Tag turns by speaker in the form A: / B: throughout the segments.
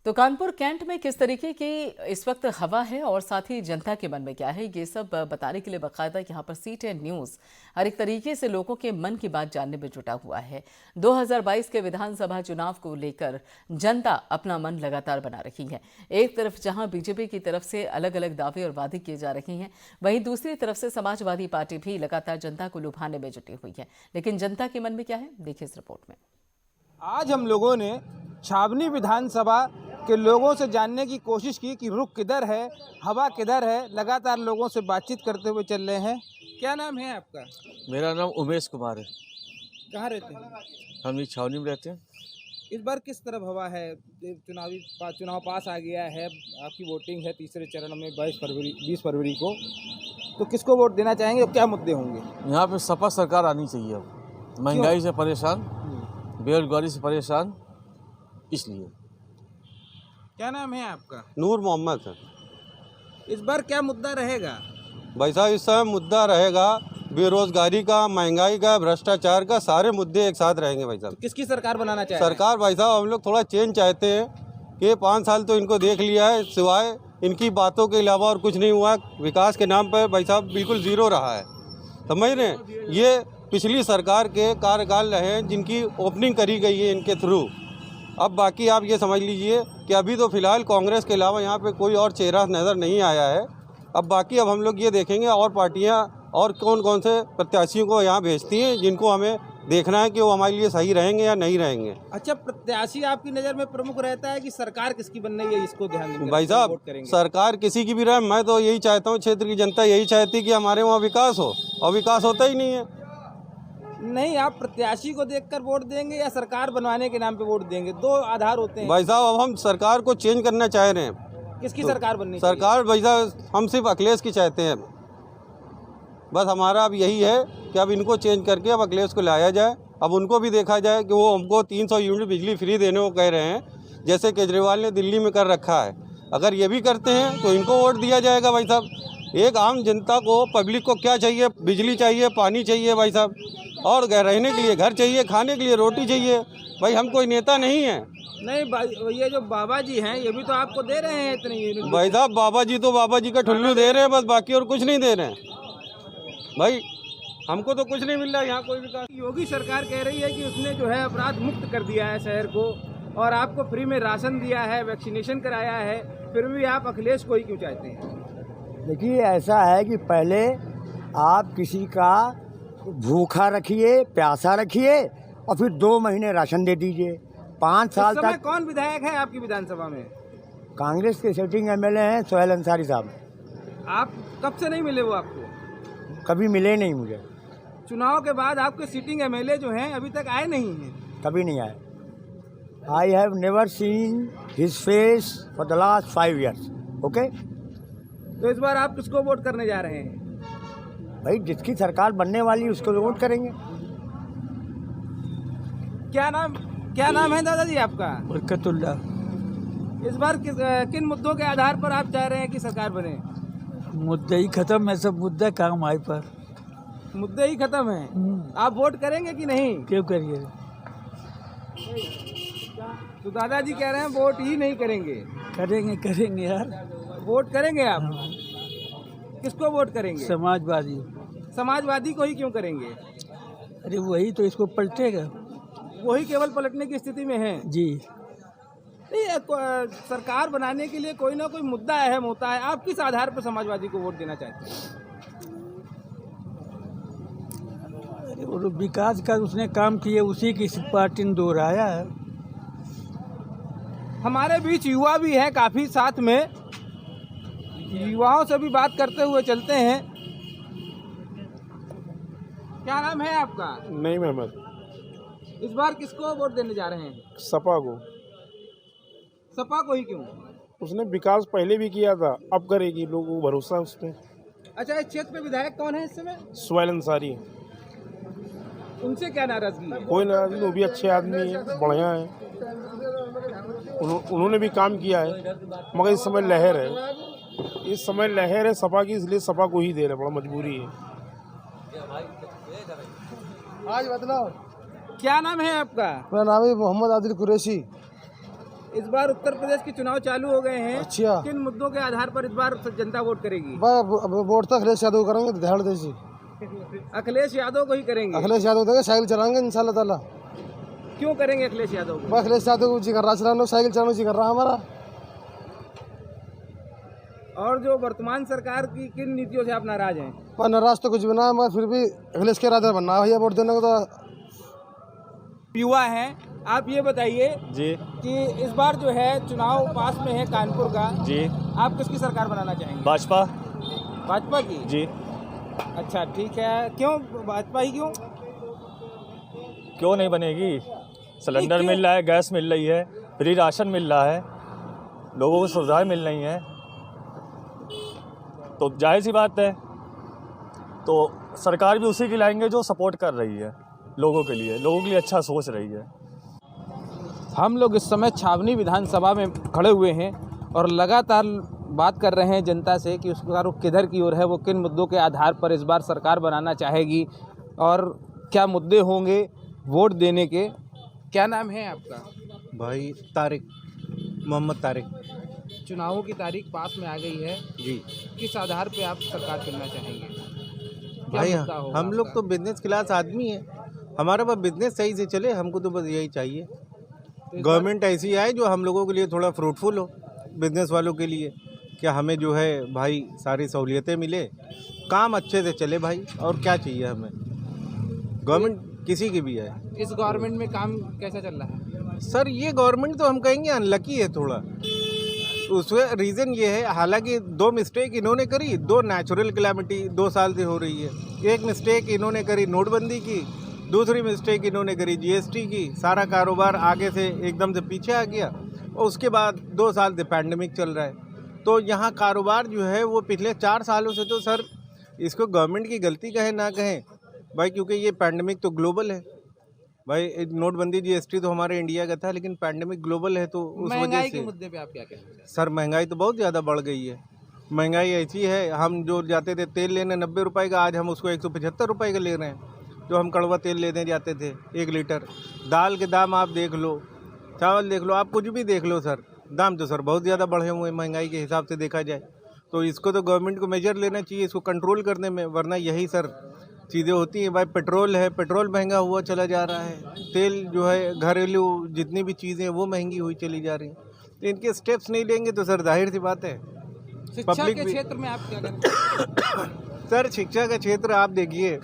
A: तो कानपुर कैंट में किस तरीके की इस वक्त हवा है और साथ ही जनता के मन में क्या है, ये सब बताने के लिए बाकायदा यहाँ पर C10 न्यूज़ हर एक तरीके से लोगों के मन की बात जानने में जुटा हुआ है। 2022 के विधानसभा चुनाव को लेकर जनता अपना मन लगातार बना रही है। एक तरफ जहां बीजेपी की तरफ से अलग अलग दावे और वादे किए जा रहे हैं, वहीं दूसरी तरफ से समाजवादी पार्टी भी लगातार जनता को लुभाने में जुटी हुई है। लेकिन जनता के मन में क्या है, देखिए इस रिपोर्ट में।
B: आज हम लोगों ने छावनी विधानसभा के लोगों से जानने की कोशिश की कि रुख किधर है, हवा किधर है। लगातार लोगों से बातचीत करते हुए चल रहे हैं। क्या नाम है आपका?
C: मेरा नाम उमेश कुमार है।
B: कहाँ रहते हैं?
C: हम इस छावनी में रहते हैं।
B: इस बार किस तरफ हवा है? चुनाव पास आ गया है, आपकी वोटिंग है तीसरे चरण में 20 फरवरी को, तो किसको वोट देना चाहेंगे और क्या मुद्दे होंगे?
C: यहाँ पे सपा सरकार आनी चाहिए। अब महंगाई से परेशान, बेरोजगारी से परेशान, इसलिए।
B: क्या नाम है आपका?
D: नूर मोहम्मद है।
B: इस बार क्या मुद्दा रहेगा?
D: भाई साहब, इस समय मुद्दा रहेगा बेरोजगारी का, महंगाई का, भ्रष्टाचार का, सारे मुद्दे एक साथ रहेंगे भाई साहब।
B: किसकी सरकार बनाना चाहते हैं?
D: सरकार भाई साहब, हम लोग थोड़ा चेंज चाहते हैं कि 5 साल तो इनको देख लिया है, सिवाय इनकी बातों के अलावा और कुछ नहीं हुआ। विकास के नाम पर भाई साहब बिल्कुल जीरो रहा है, समझ रहे हैं। ये पिछली सरकार के कार्यकाल रहे हैं जिनकी ओपनिंग करी गई है इनके थ्रू। अब बाकी आप ये समझ लीजिए कि अभी तो फिलहाल कांग्रेस के अलावा यहाँ पे कोई और चेहरा नज़र नहीं आया है। अब बाकी अब हम लोग ये देखेंगे और पार्टियाँ और कौन कौन से प्रत्याशियों को यहाँ भेजती हैं, जिनको हमें देखना है कि वो हमारे लिए सही रहेंगे या नहीं रहेंगे।
B: अच्छा, प्रत्याशी आपकी नज़र में प्रमुख रहता है कि सरकार किसकी बननी है, इसको ध्यान देंगे?
D: भाई साहब, सरकार किसी की भी रहे, मैं तो यही चाहता हूँ, क्षेत्र की जनता यही चाहती है कि हमारे वहाँ विकास हो, और विकास होता ही नहीं है।
B: नहीं, आप प्रत्याशी को देखकर वोट देंगे या सरकार बनवाने के नाम पे वोट देंगे? दो आधार होते हैं
D: भाई साहब। अब हम सरकार को चेंज करना चाह रहे हैं।
B: किसकी सरकार बननी?
D: सरकार भाई साहब हम सिर्फ अखिलेश की चाहते हैं। बस हमारा अब यही है कि अब इनको चेंज करके अब अखिलेश को लाया जाए। अब उनको भी देखा जाए कि वो हमको 300 यूनिट बिजली फ्री देने को कह रहे हैं, जैसे केजरीवाल ने दिल्ली में कर रखा है। अगर ये भी करते हैं तो इनको वोट दिया जाएगा भाई साहब। एक आम जनता को, पब्लिक को क्या चाहिए? बिजली चाहिए, पानी चाहिए भाई साहब, और रहने के लिए घर चाहिए, खाने के लिए रोटी चाहिए। भाई हम कोई नेता नहीं है।
B: नहीं भाई, ये जो बाबा जी हैं ये भी तो आपको दे रहे हैं इतने यूनिट।
D: भाई साहब, बाबा जी तो बाबा जी का ठुल्लू दे रहे हैं बस, बाकी और कुछ नहीं दे रहे हैं। भाई हमको तो कुछ नहीं मिल रहा यहाँ, कोई विकास।
B: योगी सरकार कह रही है कि उसने जो है अपराध मुक्त कर दिया है शहर को, और आपको फ्री में राशन दिया है, वैक्सीनेशन कराया है, फिर भी आप अखिलेश को ही क्यों चाहते हैं?
E: देखिए, ऐसा है कि पहले आप किसी का भूखा रखिए, प्यासा रखिए, और फिर 2 महीने राशन दे दीजिए। 5 साल तक।
B: कौन विधायक है आपकी विधानसभा में?
E: कांग्रेस के सिटिंग MLA हैं सोहेल अंसारी साहब।
B: आप कब से नहीं मिले वो आपको?
E: कभी मिले नहीं मुझे।
B: चुनाव के बाद आपके सिटिंग MLA जो हैं अभी तक आए नहीं हैं?
E: कभी नहीं आए। I have never seen his face for the last 5 years। Okay,
B: तो इस बार आप किसको वोट करने जा रहे हैं?
E: भाई जिसकी सरकार बनने वाली है उसको वोट करेंगे।
B: क्या नाम है दादाजी आपका?
F: बरकतुल्ला।
B: इस बार किन मुद्दों के आधार पर आप चाह रहे हैं कि सरकार बने?
F: मुद्दे ही खत्म है, सब मुद्दा काम आए पर।
B: मुद्दे ही खत्म है। आप वोट करेंगे कि नहीं?
F: क्यों करिए?
B: तो दादाजी कह रहे हैं वोट ही नहीं करेंगे।
F: करेंगे यार।
B: वोट करेंगे आप? किसको वोट करेंगे?
F: समाजवादी।
B: समाजवादी को ही क्यों करेंगे?
F: अरे वही तो इसको पलटेगा।
B: वही केवल पलटने की स्थिति में है
F: जी।
B: नहीं, सरकार बनाने के लिए कोई ना कोई मुद्दा अहम होता है। आप किस आधार पर समाजवादी को वोट देना चाहते हैं?
F: अरे वो विकास का उसने काम किए, उसी की पार्टी ने दोहराया है।
B: हमारे बीच युवा भी हैं काफी, साथ में युवाओं से भी बात करते हुए चलते हैं। क्या नाम है आपका?
G: नहीं मोहम्मद।
B: इस बार किसको वोट देने जा रहे हैं?
G: सपा को।
B: सपा को ही क्यों?
G: उसने विकास पहले भी किया था, अब करेगी, लोगों को भरोसा है उस पर।
B: अच्छा, इस क्षेत्र में विधायक कौन है इस समय?
G: सोहेल अंसारी।
B: उनसे क्या नाराजगी है?
G: कोई नाराजगी, वो भी अच्छे आदमी है, बढ़िया है। उन्होंने भी काम किया है, मगर इस समय लहर है। इस समय लहर है सपा की, इसलिए सपा को ही दे रहे, बड़ा मजबूरी है।
B: आज बदलाव। क्या नाम है आपका?
H: मेरा नाम है मोहम्मद आदिल कुरैशी।
B: इस बार उत्तर प्रदेश के चुनाव चालू हो गए हैं।
G: अच्छा।
B: किन मुद्दों के आधार पर इस बार जनता वोट करेगी?
G: वोट तो अखिलेश यादव करेंगे, ध्यान दीजिए।
B: अखिलेश यादव को ही करेंगे।
G: अखिलेश यादव देंगे, साइकिल चलाएंगे इंशाल्लाह ताला।
B: क्यों करेंगे अखिलेश यादव को?
G: अखिलेश यादव को जी कर रहा चलाना, साइकिल चलाना जी कर रहा हमारा।
B: और जो वर्तमान सरकार की किन नीतियों से आप नाराज हैं?
G: पर नाराज तो कुछ भी ना है, मगर फिर भी अखिलेश के इरादे बनना है भैया वोट देने को। तो
B: युवा हैं, आप ये बताइए
H: जी
B: कि इस बार जो है चुनाव पास में है कानपुर का,
H: जी
B: आप किसकी सरकार बनाना चाहेंगे?
H: भाजपा
B: भाजपा की?
H: जी।
B: अच्छा ठीक है, क्यों भाजपा ही क्यों?
H: क्यों नहीं बनेगी? सिलेंडर
B: क्यों?
H: मिल रहा है, गैस मिल रही है, फ्री राशन मिल रहा है, लोगों को सुविधाएं मिल रही हैं, तो जाहिर सी बात है तो सरकार भी उसी की लाएंगे जो सपोर्ट कर रही है लोगों के लिए अच्छा सोच रही है।
B: हम लोग इस समय छावनी विधानसभा में खड़े हुए हैं और लगातार बात कर रहे हैं जनता से कि उसका रुख किधर की ओर है, वो किन मुद्दों के आधार पर इस बार सरकार बनाना चाहेगी और क्या मुद्दे होंगे वोट देने के। क्या नाम है आपका?
I: भाई तारिक, मोहम्मद तारिक।
B: चुनावों की तारीख पास में आ गई है
I: जी
B: किस आधार पे आप सरकार चुनना चाहेंगे? क्या
I: भाई,
B: मुद्दा होगा
I: हम लोग
B: आपका?
I: तो बिजनेस क्लास आदमी हैं, हमारा बस बिजनेस सही से चले, हमको तो बस यही चाहिए।
B: तो इस
I: गवर्नमेंट ऐसी आए जो हम लोगों के लिए थोड़ा फ्रूटफुल हो, बिजनेस वालों के लिए, क्या हमें जो है भाई सारी सहूलियतें मिले, काम अच्छे से चले भाई, और क्या चाहिए हमें। गवर्नमेंट किसी की भी है।
B: बार इस गवर्नमेंट में काम कैसा चल रहा है?
I: सर ये गवर्नमेंट तो हम कहेंगे अनलकी है थोड़ा। उसमें रीज़न ये है, हालांकि 2 मिस्टेक इन्होंने करी, 2 नेचुरल कैलामिटी 2 साल से हो रही है। एक मिस्टेक इन्होंने करी नोटबंदी की, दूसरी मिस्टेक इन्होंने करी जीएसटी की, सारा कारोबार आगे से एकदम से पीछे आ गया, और उसके बाद 2 साल से पैंडमिक चल रहा है। तो यहाँ कारोबार जो है वो पिछले 4 सालों से, तो सर इसको गवर्नमेंट की गलती कहें ना कहें भाई, क्योंकि ये पैंडमिक तो ग्लोबल है भाई। नोटबंदी जीएसटी तो हमारे इंडिया का था, लेकिन पैंडमिक ग्लोबल है, तो उस वजह
B: महंगाई
I: से
B: के मुद्दे पे आप क्या कहते हैं?
I: सर महंगाई तो बहुत ज़्यादा बढ़ गई है। महंगाई ऐसी है, हम जो जाते थे तेल लेने 90 रुपए का, आज हम उसको 175 रुपए का ले रहे हैं, जो हम कड़वा तेल लेने जाते थे 1 लीटर। दाल के दाम आप देख लो, चावल देख लो, आप कुछ भी देख लो सर, दाम तो सर बहुत ज़्यादा बढ़े हुए हैं महंगाई के हिसाब से देखा जाए। तो इसको तो गवर्नमेंट को मेजर लेना चाहिए इसको कंट्रोल करने में, वरना यही सर चीज़ें होती हैं भाई। पेट्रोल है, पेट्रोल महंगा हुआ चला जा रहा है, तेल जो है घरेलू जितनी भी चीज़ें हैं वो महंगी हुई चली जा रही हैं। तो इनके स्टेप्स नहीं लेंगे तो सर जाहिर सी बात है
B: शिक्षा
I: पब्लिक
B: के
I: भी-
B: क्षेत्र में आप क्या कहते हैं?
I: सर शिक्षा का क्षेत्र आप देखिए,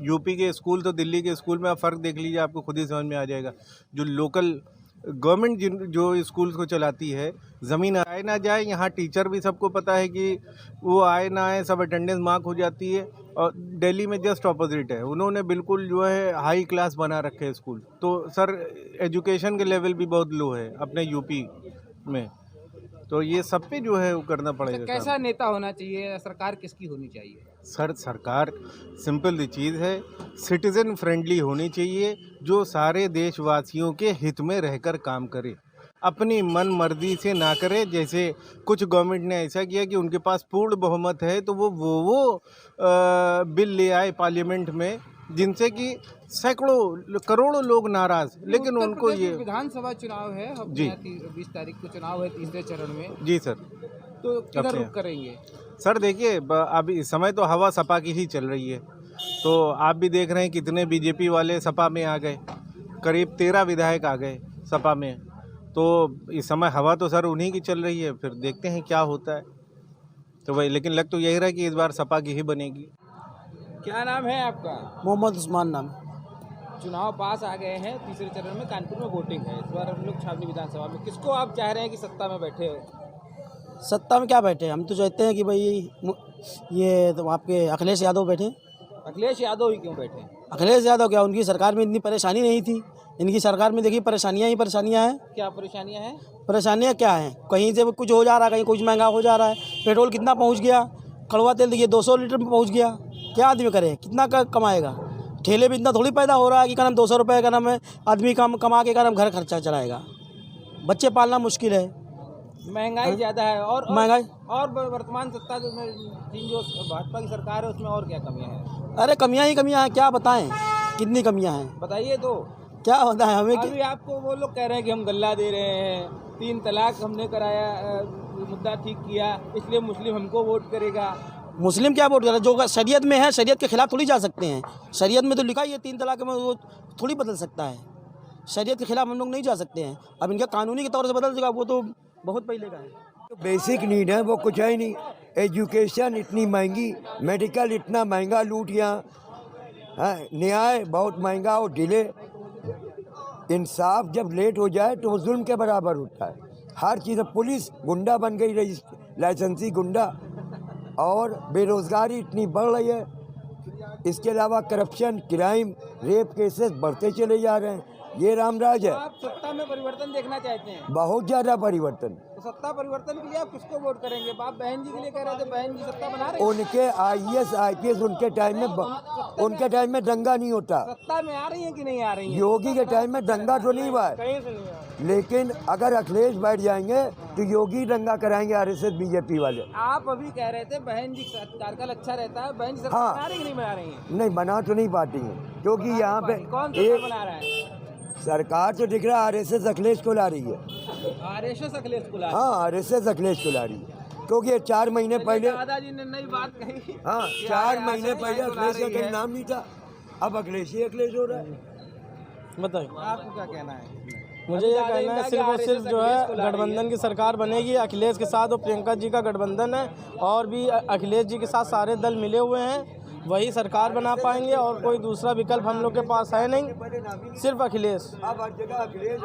I: यूपी के स्कूल तो दिल्ली के स्कूल में आप फ़र्क देख लीजिए, आपको खुद ही समझ में आ जाएगा। जो लोकल गवर्नमेंट जो स्कूल्स को चलाती है, ज़मीन आए ना जाए, यहाँ टीचर भी सबको पता है कि वो आए ना आए सब अटेंडेंस मार्क हो जाती है। और दिल्ली में जस्ट ऑपोजिट है, उन्होंने बिल्कुल जो है हाई क्लास बना रखे हैं स्कूल। तो सर एजुकेशन के लेवल भी बहुत लो है अपने यूपी में, तो ये सब पे जो है वो करना पड़ेगा।
B: कैसा नेता होना चाहिए, सरकार किसकी होनी चाहिए?
I: सर सरकार सिंपल सी चीज़ है, सिटीज़न फ्रेंडली होनी चाहिए, जो सारे देशवासियों के हित में रहकर काम करे, अपनी मन मर्जी से ना करे। जैसे कुछ गवर्नमेंट ने ऐसा किया कि उनके पास पूर्ण बहुमत है, तो वो बिल ले आए पार्लियामेंट में, जिनसे कि सैकड़ों करोड़ों लोग नाराज़, लेकिन
B: उत्तर
I: उनको
B: प्रदेश
I: ये
B: में विधानसभा चुनाव है, हम
I: जी।
B: 20 तारीख को चुनाव है, तीसरे चरण में,
I: जी सर।
B: तो किधर
I: कब से?
B: रुख करेंगे?
I: सर देखिए अब इस समय तो हवा सपा की ही चल रही है, तो आप भी देख रहे हैं कितने बीजेपी वाले सपा में आ गए, करीब 13 विधायक आ गए सपा में। तो इस समय हवा तो सर उन्हीं की चल रही है, फिर देखते हैं क्या होता है। तो भाई लेकिन लग तो यही रहा कि इस बार सपा की ही बनेगी।
B: क्या नाम है आपका?
F: मोहम्मद उस्मान नाम।
B: चुनाव पास आ गए हैं, तीसरे चरण में कानपुर में वोटिंग है। इस बार हम लोग छावनी विधानसभा में किसको आप चाह रहे हैं कि सत्ता में बैठे हो?
F: सत्ता में क्या बैठे, हम तो चाहते हैं कि भाई ये तो आपके अखिलेश यादव बैठे।
B: अखिलेश यादव ही क्यों बैठे?
F: अखिलेश यादव क्या, उनकी सरकार में इतनी परेशानी नहीं थी, इनकी सरकार में देखिए परेशानियां ही परेशानियां हैं।
B: क्या परेशानियां हैं?
F: परेशानियां क्या हैं, कहीं से कुछ हो जा रहा है, कहीं कुछ महंगा हो जा रहा है। पेट्रोल कितना पहुंच गया, कड़वा तेल देखिए 200 लीटर में पहुंच गया, क्या आदमी करे, कितना कमाएगा। ठेले भी इतना थोड़ी पैदा हो रहा है कि क्या नाम 200 रुपये का नाम है आदमी कमा के क्या नाम घर खर्चा चलाएगा, बच्चे पालना मुश्किल है,
B: महंगाई ज़्यादा है। और
F: महंगाई।
B: और वर्तमान सत्ता जो भाजपा की सरकार है उसमें और क्या कमियां हैं?
F: अरे कमियां ही कमियां हैं, क्या बताएं, कितनी कमियां हैं।
B: बताइए तो।
F: क्या होता है हमें
B: अभी आपको वो लोग कह रहे हैं कि हम गल्ला दे रहे हैं, 3 तलाक हमने कराया, मुद्दा ठीक किया, इसलिए मुस्लिम हमको वोट करेगा।
F: मुस्लिम क्या वोट कर रहा है? जो शरीयत में है, शरीयत के खिलाफ थोड़ी जा सकते हैं। शरीयत में तो लिखा ही है 3 तलाक में, वो थोड़ी बदल सकता है। शरीयत के खिलाफ हम लोग नहीं जा सकते हैं। अब इनका कानूनी के तौर से बदल जाएगा, वो तो बहुत पहले का है।
E: बेसिक नीड है वो कुछ है ही नहीं। एजुकेशन इतनी महंगी, मेडिकल इतना महंगा, लूट यहाँ, न्याय बहुत महंगा और डिले। इंसाफ जब लेट हो जाए तो वो जुल्म के बराबर होता है। हर चीज़, पुलिस गुंडा बन गई, लाइसेंसी गुंडा, और बेरोज़गारी इतनी बढ़ रही है। इसके अलावा करप्शन, क्राइम, रेप केसेस बढ़ते चले जा रहे हैं। ये रामराज है।
B: आप सत्ता में परिवर्तन देखना चाहते हैं?
E: बहुत ज़्यादा परिवर्तन।
B: तो सत्ता परिवर्तन के लिए आप किसको वोट करेंगे? आप बहन जी के लिए कह रहे थे, बहन जी सत्ता बना रहे हैं।
E: उनके IAS IPS उनके टाइम में दंगा नहीं होता।
B: सत्ता में आ रही है कि नहीं आ रही है?
E: योगी के टाइम में दंगा तो नहीं हुआ है,
B: कहीं से नहीं आ रही।
E: लेकिन अगर अखिलेश बैठ जाएंगे तो योगी दंगा कराएंगे, RSS BJP वाले।
B: आप अभी कह रहे थे बहन जी कार्यकाल अच्छा रहता है, बहन जी सत्ता
E: हाँ।
B: बना रही है कि नहीं बना रही है?
E: नहीं, बना तो नहीं पाती हैं, क्योंकि यहाँ पे
B: कौन सरकार बना रहा है?
E: सरकार तो दिख रहा है RSS अखिलेश को ला रही है।
B: RSS अखिलेश को ला रही है।
E: हाँ, RSS अखिलेश को ला रही है, क्योंकि ये 4 महीने पहले,
B: दादाजी ने नई बात कही।
E: हाँ,
B: कि
E: 4
B: RSS
E: महीने पहले
B: को ला
E: अखिलेश का
B: रही
E: कहीं
B: है।
E: नाम नहीं था, अब अखिलेश ही अखिलेश हो रहा है।
F: बताइए,
B: आपको क्या कहना है?
F: मुझे ये कहना है सिर्फ और सिर्फ जो है गठबंधन की सरकार बनेगी अखिलेश के साथ, और प्रियंका जी का गठबंधन है, और भी अखिलेश जी के साथ सारे दल मिले हुए हैं, वही सरकार बना पाएंगे। और कोई दूसरा विकल्प हम लोग के पास है नहीं, सिर्फ अखिलेश।
E: अब हर जगह अखिलेश।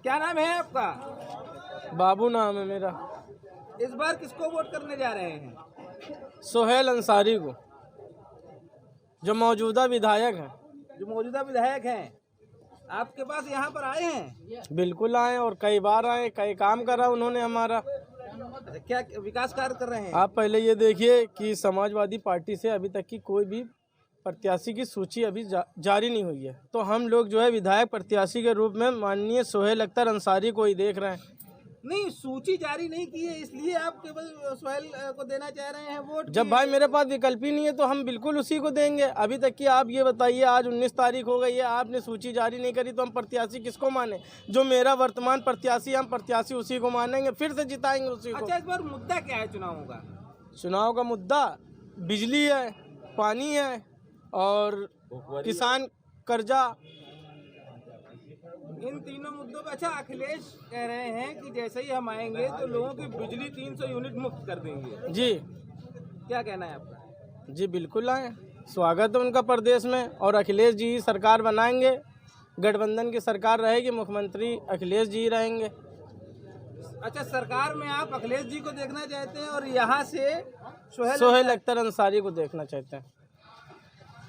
B: क्या नाम है आपका?
F: बाबू नाम है मेरा।
B: इस बार किसको वोट करने जा रहे हैं?
F: सोहेल अंसारी को, जो मौजूदा विधायक हैं।
B: जो मौजूदा विधायक हैं, आपके पास यहाँ पर आए हैं?
F: बिल्कुल आए, और कई बार आए, कई काम करा उन्होंने हमारा।
B: अच्छा, क्या विकास कार्य कर रहे हैं?
F: आप पहले ये देखिए कि समाजवादी पार्टी से अभी तक की कोई भी प्रत्याशी की सूची अभी जारी नहीं हुई है, तो हम लोग जो है विधायक प्रत्याशी के रूप में माननीय सोहेल अख्तर अंसारी को ही देख रहे हैं।
B: नहीं, सूची जारी नहीं की है, इसलिए आप केवल सोहेल को देना चाह रहे हैं वोट?
F: जब भाई मेरे पास विकल्प ही नहीं है तो हम बिल्कुल उसी को देंगे। अभी तक की आप ये बताइए, आज 19 तारीख हो गई है, आपने सूची जारी नहीं करी, तो हम प्रत्याशी किसको माने? जो मेरा वर्तमान प्रत्याशी, हम प्रत्याशी उसी को मानेंगे, फिर से जिताएंगे उसी को।
B: अच्छा, इस बार मुद्दा क्या है चुनावों का?
F: चुनाव का मुद्दा बिजली है, पानी है, और किसान कर्जा।
B: इन तीनों मुद्दों पर। अच्छा, अखिलेश कह रहे हैं कि जैसे ही हम आएंगे तो लोगों की बिजली 300 यूनिट मुफ्त कर देंगे।
F: जी,
B: क्या कहना है आपका?
F: जी बिल्कुल आए, स्वागत है उनका प्रदेश में, और अखिलेश जी ही सरकार बनाएंगे, गठबंधन की सरकार रहेगी, मुख्यमंत्री अखिलेश जी ही रहेंगे।
B: अच्छा, सरकार में आप अखिलेश जी को देखना चाहते हैं और यहाँ से
F: सोहेल अख्तर अंसारी को देखना चाहते हैं।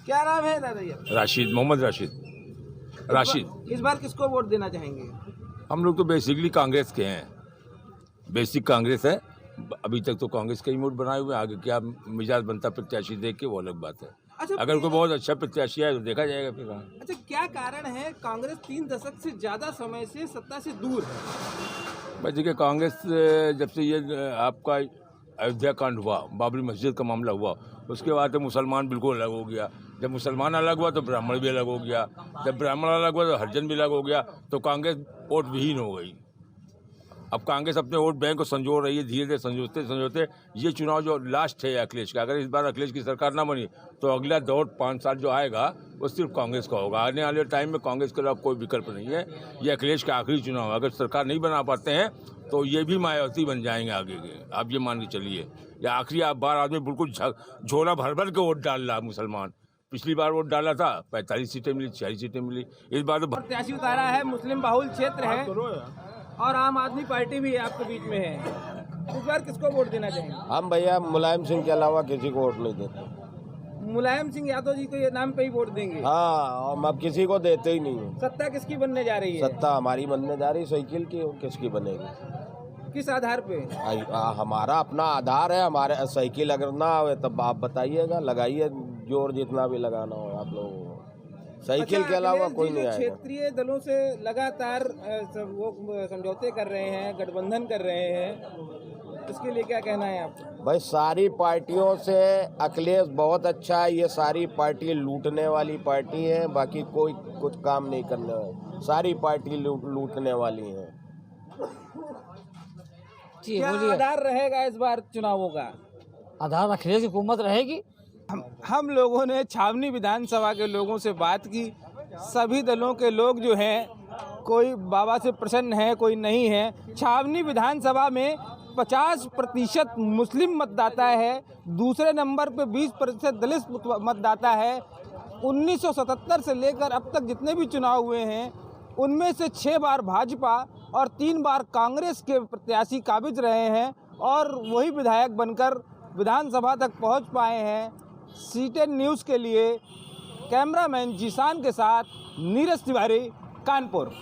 B: क्या नाम है दादा जी?
J: राशिद, मोहम्मद राशिद।
B: इस बार किसको वोट देना चाहेंगे?
J: हम लोग तो बेसिकली कांग्रेस के हैं, बेसिक कांग्रेस है। अभी तक तो कांग्रेस का ही मूड बनाए हुए हैं, आगे क्या मिजाज बनता प्रत्याशी देख के वो अलग बात है।
B: अच्छा,
J: अगर कोई बहुत अच्छा प्रत्याशी है तो देखा जाएगा फिर।
B: अच्छा, क्या कारण है कांग्रेस 3 दशक से ज्यादा समय से सत्ता से दूर है?
J: बस देखिए, कांग्रेस जब से ये आपका अयोध्या कांड हुआ, बाबरी मस्जिद का मामला हुआ, उसके बाद तो मुसलमान बिल्कुल अलग हो गया। जब मुसलमान अलग हुआ तो ब्राह्मण भी अलग हो गया, जब ब्राह्मण अलग हुआ तो हरिजन भी अलग हो गया, तो कांग्रेस वोट विहीन हो गई। अब कांग्रेस अपने वोट बैंक को संजो रही है, धीरे धीरे संजोते संजोते ये चुनाव जो लास्ट है अखिलेश का, अगर इस बार अखिलेश की सरकार ना बनी तो अगला दौर 5 साल जो आएगा वो सिर्फ कांग्रेस का होगा। आने वाले टाइम में कांग्रेस के अलावा कोई विकल्प नहीं है। ये अखिलेश का आखिरी चुनाव है। अगर सरकार नहीं बना पाते हैं तो ये भी मायावती बन जाएंगे आगे के, आप ये मान के चलिए। या आखिरी बार आदमी बिल्कुल झोला भर भर के वोट डाल रहा मुसलमान। पिछली बार वोट डाला था, 45 सीटें मिली, 46 सीटें मिली। इस बार तो
B: प्रत्याशी उतारा है, मुस्लिम बाहुल क्षेत्र है और आम आदमी पार्टी भी आपके बीच में है। इस बार किसको वोट देना चाहेंगे?
K: हम भैया मुलायम सिंह के अलावा किसी को वोट नहीं देते।
B: मुलायम सिंह यादव जी को ये नाम पे ही वोट देंगे?
K: हाँ, हम अब किसी को देते ही नहीं है।
B: सत्ता किसकी बनने जा रही है?
K: सत्ता हमारी बनने जा रही, साइकिल की, किसकी बनेगी?
B: किस आधार पे?
K: हमारा अपना आधार है। हमारे साइकिल अगर ना आवे तब आप बताइएगा, लगाइए जोर जितना भी लगाना हो आप लोगों को। साइकिल के अलावा कोई नहीं आएगा।
B: क्षेत्रीय दलों से लगातार वो समझौते कर रहे हैं, गठबंधन कर रहे हैं, इसके लिए क्या कहना है आपको?
K: भाई सारी पार्टियों से अखिलेश बहुत अच्छा है। ये सारी पार्टी लूटने वाली पार्टी है, बाकी कोई कुछ काम नहीं करने वाली। सारी पार्टी लूटने वाली है।
B: क्या आधार रहेगा इस बार चुनावों का?
F: आधार अखिलेश की हुकूमत रहेगी।
B: हम लोगों ने छावनी विधानसभा के लोगों से बात की। सभी दलों के लोग जो हैं, कोई बाबा से प्रसन्न है, कोई नहीं है। छावनी विधानसभा में 50% मुस्लिम मतदाता है, दूसरे नंबर पे 20% दलित मतदाता है। 1977 से लेकर अब तक जितने भी चुनाव हुए हैं उनमें से 6 बार भाजपा और 3 बार कांग्रेस के प्रत्याशी काबिज रहे हैं और वही विधायक बनकर विधानसभा तक पहुंच पाए हैं। सीटेन न्यूज़ के लिए कैमरामैन जीशान के साथ नीरज तिवारी, कानपुर।